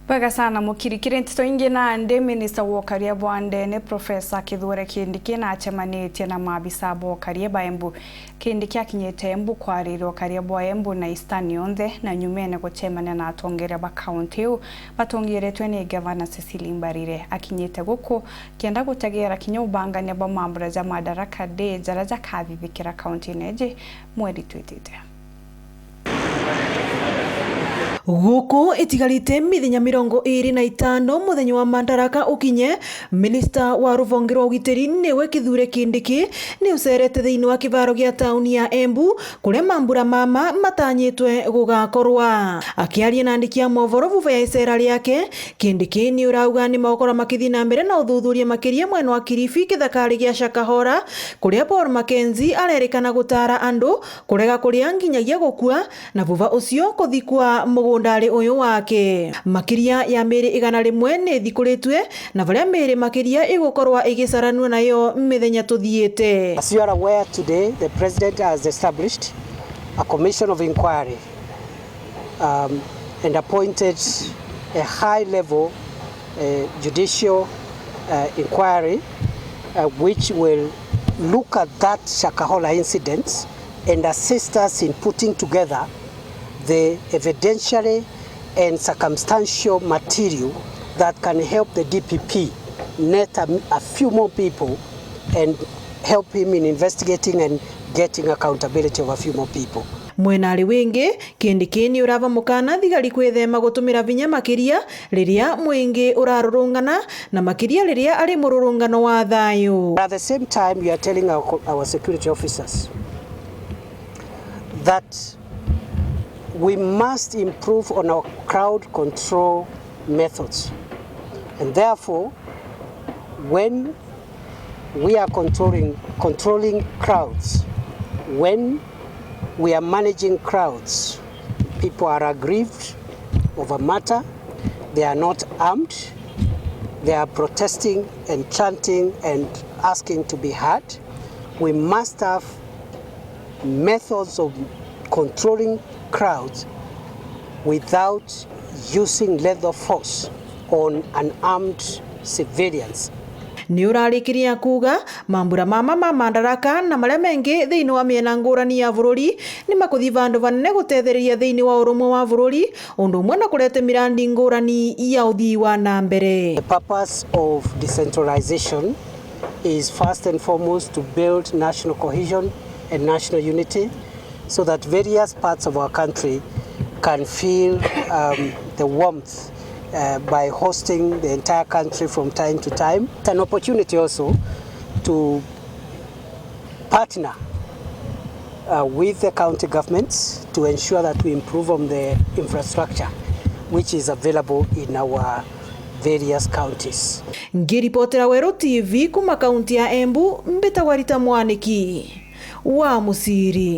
Wega sana mukirikire ntito ingi na nde Minister wa UKARIA bwandene Professor Kîndîkî na achemanĩtie na maabitha ba UKARIA ba Embu. Kîndîkî akinyĩte Embu kwarĩria UKARIA bwa Embu na Eastern yonthe na nyumene gucemania na atongoria ba county ĩyo batongoretwe ni Governor Cecily Mbarire. Akinyĩte guku kienda gutegera kinya ubangania ba mambura ja madaraka de jaraja kathithikira county neje mweri twitite. Guku itigarite mithenya 25 muthenya wa madaraka ukinye Minister wa ruvonge rwa ugitiri niwe Kithure Kîndikî ni ucerete thiini wa kivaro gia tauni ya Embu kuria mambura mama matanyitwe gugakorwa. Akiaria na andiki a movoro vuva ya icera riake, Kîndikî ni urauga ni magokora makithi na mbere na uthuthuria makiria mwena wa Kilifi kithakari gia Shakahora kuria Paul Mackenzie arerikana gutara andu kurega kuria nginyagia gukua na vuva ucio kuthikwa ndari uyu wake. Makiria ya miri 100 ni thikuritwe na varia miri makiria igukorwa igicaranwa nayo mithenya tuthiete. As you are aware, today the President has established a commission of inquiry and appointed a high-level judicial inquiry which will look at that Shakahola incident and assist us in putting together the evidentiary and circumstantial material that can help the DPP net a few more people and help him in investigating and getting accountability of a few more people. Mwenari wingi Kîndikî ni urava mukana thigari kwithema gutumira vinya makiria riria mwingi urarurungana na makiria riria ari mururungano wa thayu. At the same time, we are telling our security officers that we must improve on our crowd control methods, and therefore when we are controlling crowds, when we are managing crowds, people are aggrieved of a matter, they are not armed, they are protesting and chanting and asking to be heard. We must have methods of controlling crowds without using lethal force on unarmed civilians. Ni urarikiria kuga mambura mama ma madaraka na maria mengi thiini wa miena ngurani ya bururi ni makuthi vandu vanene gutethereria thiini wa urumwe wa bururi undu umwe na kurete mirandi ngurani ya uthii wa na mbere. The purpose of decentralization is first and foremost to build national cohesion and national unity, so that various parts of our country can feel the warmth by hosting the entire country from time to time. It's an opportunity also to partner with the county governments to ensure that we improve on the infrastructure which is available in our various counties. Ngiripotera Weru TV kuma kaunti ya Embu, mbitagwa Rita Mwaniki wa Musiri.